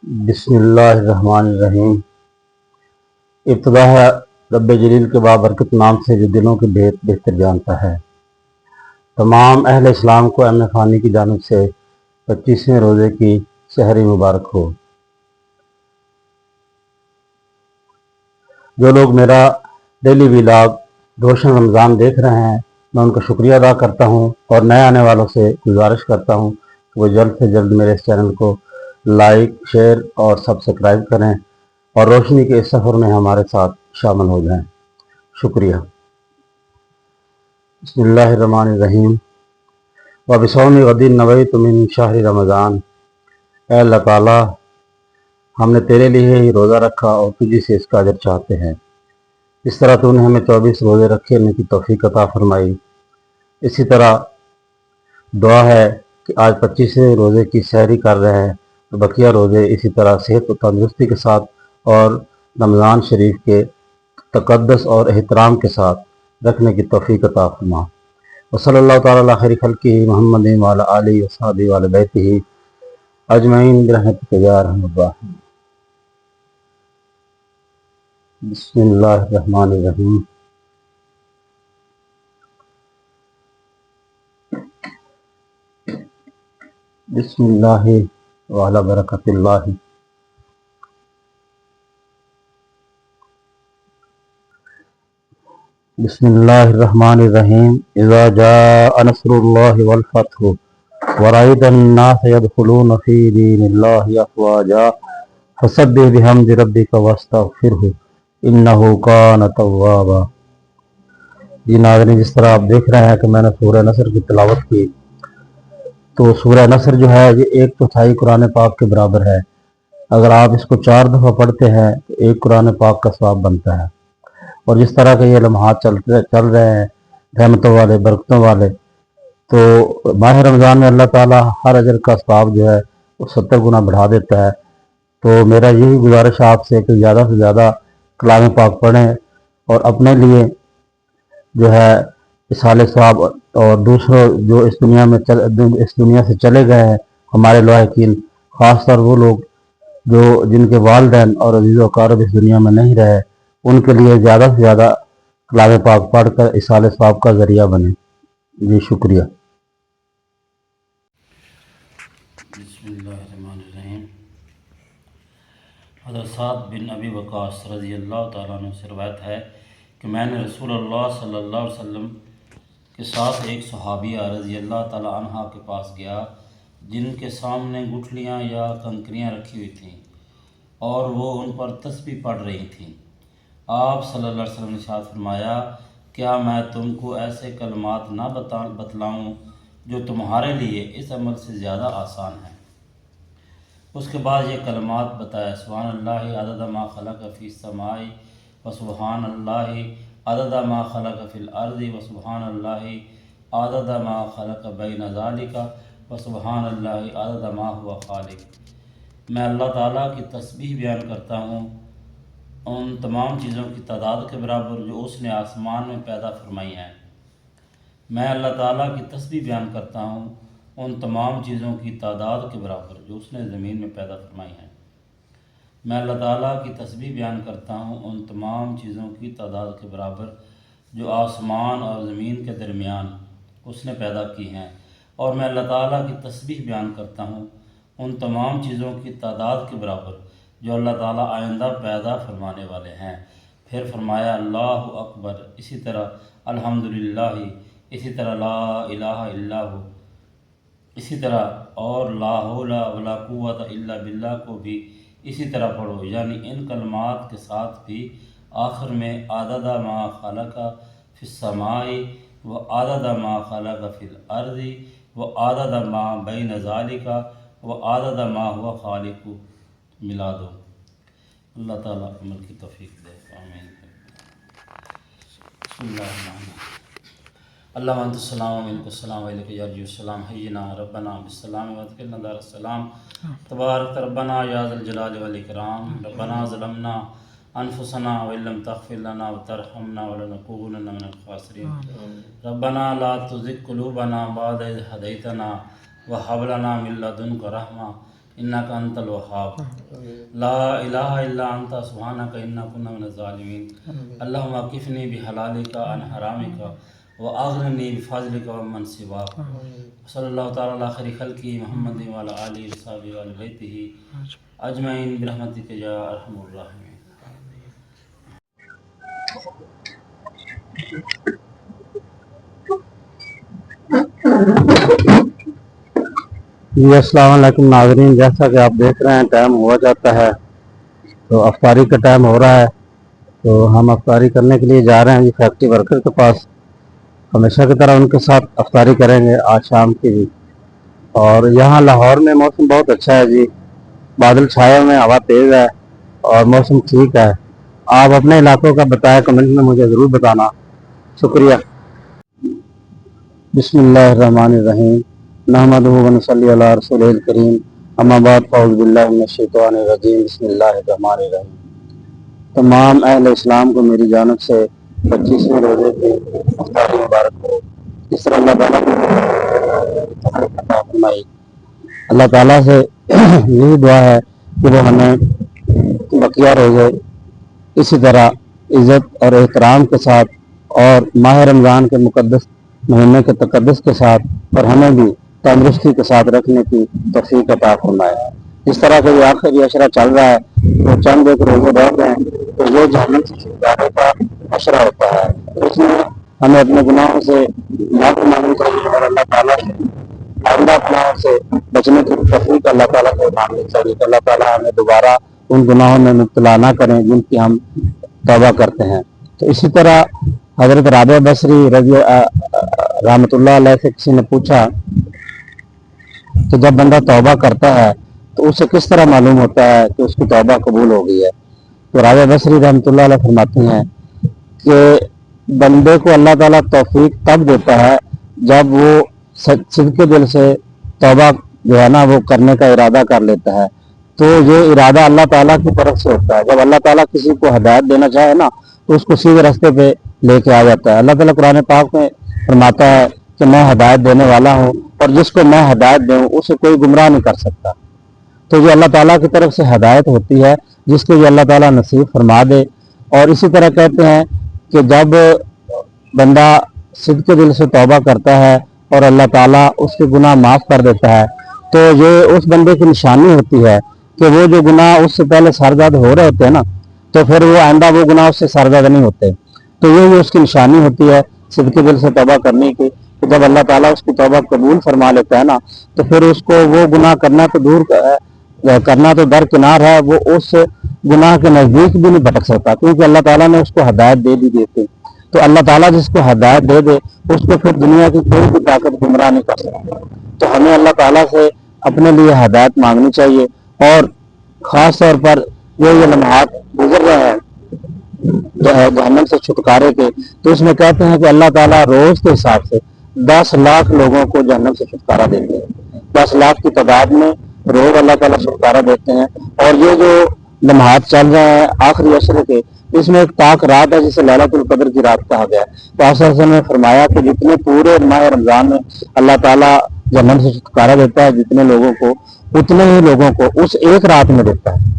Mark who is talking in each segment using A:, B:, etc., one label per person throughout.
A: بسم اللہ الرحمن الرحیم۔ ابتدا ہے رب جلیل کے بابرکت نام سے جو دلوں کے بھید بہتر جانتا ہے۔ تمام اہل اسلام کو ایم خانی کی جانب سے 25ویں روزے کی سحری مبارک ہو۔ جو لوگ میرا ڈیلی ولاگ روشن رمضان دیکھ رہے ہیں، میں ان کا شکریہ ادا کرتا ہوں اور نئے آنے والوں سے گزارش کرتا ہوں کہ وہ جلد سے جلد میرے اس چینل کو لائک، شیئر اور سبسکرائب کریں اور روشنی کے اس سفر میں ہمارے ساتھ شامل ہو جائیں۔ شکریہ۔ بسم اللہ الرحمن الرحیم۔ وبصوم غد نویت من شہر رمضان۔ اے اللہ تعالیٰ، ہم نے تیرے لیے ہی روزہ رکھا اور تجھی سے اس کا اجر چاہتے ہیں۔ اس طرح تو نے ہمیں 24 روزے رکھنے کی توفیق عطا فرمائی۔ اسی طرح دعا ہے کہ آج 25ویں روزے کی سحری کر رہے ہیں تو بقیہ روزے اسی طرح صحت و تندرستی کے ساتھ اور رمضان شریف کے تقدس اور احترام کے ساتھ رکھنے کی توفیق عطا فرما۔ وصلی اللہ تعالیٰ علی خیر خلقہ محمد وعلی آلہ وصحبہ وعلی بیتہ اجمعین برحمتک یا ارحم الراحمین۔ بسم اللہ الرحمن الرحیم۔ بسم اللہ وعلی برکت اللہ۔ بسم اللہ الرحمن الرحیم۔ اذا جاء نصر اللہ والفتح ورأيت الناس يدخلون في دين الله أفواجا فسبح بحمد ربك واستغفره إنه كان توابا۔ جی ناظرین، جس طرح آپ دیکھ رہے ہیں کہ میں نے سورہ نصر کی تلاوت کی، تو سورہ نصر جو ہے یہ 1/4 قرآن پاک کے برابر ہے۔ اگر آپ اس کو 4 دفعہ پڑھتے ہیں تو 1 قرآن پاک کا ثواب بنتا ہے۔ اور جس طرح کے یہ لمحات چل رہے ہیں رحمتوں والے، برکتوں والے، تو ماہ رمضان میں اللہ تعالیٰ ہر اجر کا ثواب جو ہے وہ 70 گنا بڑھا دیتا ہے۔ تو میرا یہی گزارش ہے آپ سے کہ زیادہ سے زیادہ کلام پاک پڑھیں اور اپنے لیے جو ہے اصحال ثواب اور دوسروں جو اس دنیا سے چلے گئے ہیں ہمارے لواحقین، خاص طور وہ لوگ جن کے والدین اور عزیز و اقارب اس دنیا میں نہیں رہے، ان کے لیے زیادہ سے زیادہ کلام پاک پڑھ کر اصحال ثواب کا ذریعہ بنے۔ جی شکریہ۔
B: بسم اللہ الرحمن الرحیم۔ حضرت سعد بن ابی وقاص رضی اللہ تعالیٰ عنہ سے روایت ہے کہ میں نے رسول اللہ صلی اللہ علیہ وسلم کے ساتھ ایک صحابیہ رضی اللہ تعالیٰ عنہ کے پاس گیا جن کے سامنے گٹھلیاں یا کنکریاں رکھی ہوئی تھیں اور وہ ان پر تسبیح پڑھ رہی تھیں۔ آپ صلی اللہ علیہ وسلم نے ارشاد فرمایا، کیا میں تم کو ایسے کلمات نہ بتلاؤں جو تمہارے لیے اس عمل سے زیادہ آسان ہے؟ اس کے بعد یہ کلمات بتایا، سبحان اللہ عدد ما خلق فی السماء و سبحان اللہ عدد ما خلق فی الارض و سبحان اللہ عدد ما خلق بین ذالک و سبحان اللہ عدد ما هو خالق۔ میں اللہ تعالیٰ کی تسبیح بیان کرتا ہوں ان تمام چیزوں کی تعداد کے برابر جو اس نے آسمان میں پیدا فرمائی ہیں۔ میں اللہ تعالیٰ کی تسبیح بیان کرتا ہوں ان تمام چیزوں کی تعداد کے برابر جو اس نے زمین میں پیدا فرمائی ہیں۔ میں اللہ تعالیٰ کی تسبیح بیان کرتا ہوں ان تمام چیزوں کی تعداد کے برابر جو آسمان اور زمین کے درمیان اس نے پیدا کی ہیں، اور میں اللہ تعالیٰ کی تسبیح بیان کرتا ہوں ان تمام چیزوں کی تعداد کے برابر جو اللہ تعالیٰ آئندہ پیدا فرمانے والے ہیں۔ پھر فرمایا اللہ اکبر، اسی طرح الحمدللہ، اسی طرح لا الہ الا ہو، اسی طرح اور لا حول ولا قوت الا باللہ کو بھی اسی طرح پڑھو، یعنی ان کلمات کے ساتھ بھی آخر میں عدد ما خلق فی السماء و عدد ما خلق فی الارض و عدد ما بین ذالک و عدد ما هو خالق ملا دو۔ اللہ تعالیٰ عمل کی توفیق دے، آمین۔ بسم اللہ الرحمن الرحیم۔ اللہ انت السلام و منک السلام و الیک یرجع السلام، حینا ربنا بالسلام وادخلنا دار السلام، تبارک ربنا یا ذا الجلال والاکرام۔ ربنا ظلمنا انفسنا وان لم تغفر لنا وترحمنا ولنکونن من الخاسرین۔ ربنا لا تزغ قلوبنا بعد اذ هدیتنا وهب لنا من لدنک رحمہ إنك أنت الوهاب لا إله إلا أنت سبحانك إنا كنا من الظالمين اللهم اكفني بحلالك عن حرامك وأغنني بفضلك ومن سواك صلی اللہ تعالیٰ علی خیر خلقہ محمد وعلی آلہ وصحبہ وعلی بیتہ اجمعین برحمتک یا ارحم الراحمین۔
A: جی السلام علیکم ناظرین، جیسا کہ آپ دیکھ رہے ہیں ٹائم ہوا جاتا ہے تو افطاری کا ٹائم ہو رہا ہے، تو ہم افطاری کرنے کے لیے جا رہے ہیں جی فیکٹری ورکر کے پاس۔ ہمیشہ کی طرح ان کے ساتھ افطاری کریں گے آج شام کی بھی۔ اور یہاں لاہور میں موسم بہت اچھا ہے جی، بادل چھائے ہوئے ہیں، ہوا تیز ہے اور موسم ٹھیک ہے۔ آپ اپنے علاقوں کا بتائیں، کمنٹ میں مجھے ضرور بتانا، شکریہ۔ بسم اللہ الرحمن الرحیم، نحمدہ و نصلی علی رسولہ الکریم، اما بعد فاعوذ باللہ من الشیطان الرجیم، بسم اللہ الرحمن الرحیم۔ تمام اہل اسلام کو میری جانب سے 25ویں روزے کی افطاری مبارک ہو۔ اس طرح اللہ تعالیٰ فرمائی، اللہ تعالیٰ سے یہی دعا ہے کہ وہ ہمیں بقیہ روزے اسی طرح عزت اور احترام کے ساتھ اور ماہ رمضان کے مقدس مہینے کے تقدس کے ساتھ اور ہمیں بھی تندرستی کے ساتھ رکھنے کی توفیق عطا فرمائے۔ اس طرح سے یہ آخری عشرہ چل رہا ہے تو چند ایک روزے رہ گئے ہیں تو یہ جہنم سے چھٹکارے کا عشرہ ہوتا ہے، اس میں ہمیں اپنے گناہوں سے معافی مانگنی چاہیے اور اللہ تعالیٰ سے آئندہ گناہوں سے بچنے کی توفیق اللہ تعالیٰ سے مانگنی چاہیے کہ اللہ تعالیٰ ہمیں دوبارہ ان گناہوں میں مبتلا نہ کریں جن کی ہم توبہ کرتے ہیں۔ تو اسی طرح حضرت رابعہ بصری رحمۃ اللہ علیہ سے کسی نے پوچھا کہ جب بندہ توبہ کرتا ہے تو اسے کس طرح معلوم ہوتا ہے کہ اس کی توبہ قبول ہو گئی ہے؟ تو رابعہ بصری رحمۃ اللہ علیہ فرماتے ہیں کہ بندے کو اللہ تعالیٰ توفیق تب دیتا ہے جب وہ صدق دل سے توبہ جو ہے نا وہ کرنے کا ارادہ کر لیتا ہے، تو یہ ارادہ اللہ تعالیٰ کی طرف سے ہوتا ہے۔ جب اللہ تعالیٰ کسی کو ہدایت دینا چاہے نا تو اس کو سیدھے راستے پہ لے کے آ جاتا ہے۔ اللہ تعالیٰ قرآن پاک میں فرماتا ہے کہ میں ہدایت دینے والا ہوں اور جس کو میں ہدایت دوں اسے کوئی گمراہ نہیں کر سکتا۔ تو یہ اللہ تعالیٰ کی طرف سے ہدایت ہوتی ہے جس کو یہ اللہ تعالیٰ نصیب فرما دے۔ اور اسی طرح کہتے ہیں کہ جب بندہ صدق دل سے توبہ کرتا ہے اور اللہ تعالیٰ اس کے گناہ معاف کر دیتا ہے تو یہ اس بندے کی نشانی ہوتی ہے کہ وہ جو گناہ اس سے پہلے سرزد ہو رہے ہوتے ہیں نا تو پھر وہ آئندہ وہ گناہ اس سے سرزد نہیں ہوتے۔ تو یہ اس کی نشانی ہوتی ہے صدق دل سے توبہ کرنے کی کہ جب اللہ تعالیٰ اس کی توبہ قبول فرما لیتا ہے نا تو پھر اس کو وہ گناہ کرنا تو دور کرنا تو درکنار ہے، وہ اس گناہ کے نزدیک بھی نہیں بھٹک سکتا کیونکہ اللہ تعالیٰ نے اس کو ہدایت دے دی دیتی۔ تو اللہ تعالیٰ جس کو ہدایت دے دے اس کو پھر دنیا کی کوئی بھی طاقت گمراہ نہیں کر سکتی۔ تو ہمیں اللہ تعالیٰ سے اپنے لیے ہدایت مانگنی چاہیے، اور خاص طور پر یہ لمحات گزر رہے ہیں جہنم سے چھٹکارے کے، تو اس میں کہتے ہیں کہ اللہ تعالیٰ روز کے حساب سے 10 لاکھ لوگوں کو جہنم سے چھٹکارا دیتے ہیں۔ 10 لاکھ کی تعداد میں روز اللہ تعالیٰ چھٹکارا دیتے ہیں۔ اور یہ جو لمحات چل رہے ہیں آخری عشرے کے، اس میں ایک پاک رات ہے جسے لیلۃ القدر کی رات کہا گیا ہے۔ تو آپ صلی اللہ علیہ وسلم نے فرمایا کہ جتنے پورے ماہ رمضان میں اللہ تعالیٰ جہنم سے چھٹکارا دیتا ہے جتنے لوگوں کو، اتنے ہی لوگوں کو اس ایک رات میں دیتا ہے۔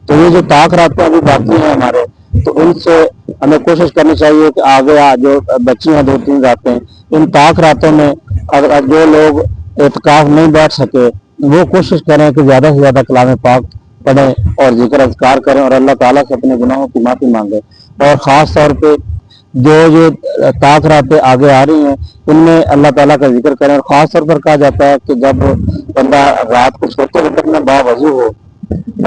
A: تو یہ جو پاک راتیں ابھی باقی ہیں ہمارے، تو ان سے ہمیں کوشش کرنی چاہیے کہ آگے جو بچی ہیں 2-3 راتیں، ان پاک راتوں میں اگر جو لوگ اعتکاف نہیں بیٹھ سکے وہ کوشش کریں کہ زیادہ سے زیادہ کلام پاک پڑھیں اور ذکر اذکار کریں اور اللہ تعالیٰ سے اپنے گناہوں کی معافی مانگیں۔ اور خاص طور پہ جو پاک راتیں آگے آ رہی ہیں ان میں اللہ تعالیٰ کا ذکر کریں۔ اور خاص طور پر کہا جاتا ہے کہ جب بندہ رات کو سوتے وقت میں باوضو ہو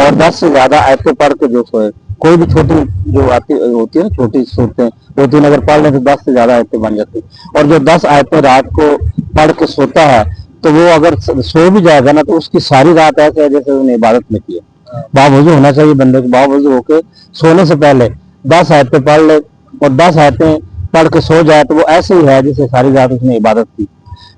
A: اور 10 سے زیادہ آیتیں پڑھ کے جو سوئے، کوئی بھی چھوٹی جو ہوتی ہے نا چھوٹی صورتیں ہوتی ہیں، اگر پڑھ لیں تو 10 سے زیادہ آیتیں بن جاتی ہیں۔ اور جو 10 آیتیں رات کو پڑھ کے سوتا ہے تو وہ اگر سو بھی جائے گا نا تو اس کی ساری رات ایسے ہے جیسے انہیں عبادت میں کی ہے۔ باوضو ہونا چاہیے بندے کو، باوضو ہو کے سونے سے پہلے 10 آیتیں پڑھ لے اور 10 آیتیں پڑھ کے سو جائے تو وہ ایسے ہی ہے جیسے ساری رات اس نے عبادت کی۔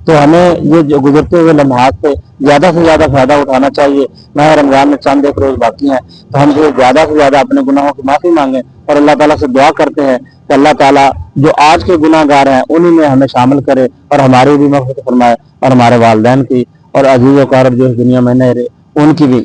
A: تو ہمیں یہ جو گزرتے ہوئے لمحات سے زیادہ فائدہ اٹھانا چاہیے۔ ماہ رمضان میں چند ایک روز باقی ہیں تو ہم جو زیادہ سے زیادہ اپنے گناہوں کی معافی مانگیں اور اللہ تعالیٰ سے دعا کرتے ہیں کہ اللہ تعالیٰ جو آج کے گناہ گار ہیں انہی میں ہمیں شامل کرے اور ہماری بھی مغفرت فرمائے اور ہمارے والدین کی اور عزیز و اقارب جو اس دنیا میں نہیں رہے ان کی بھی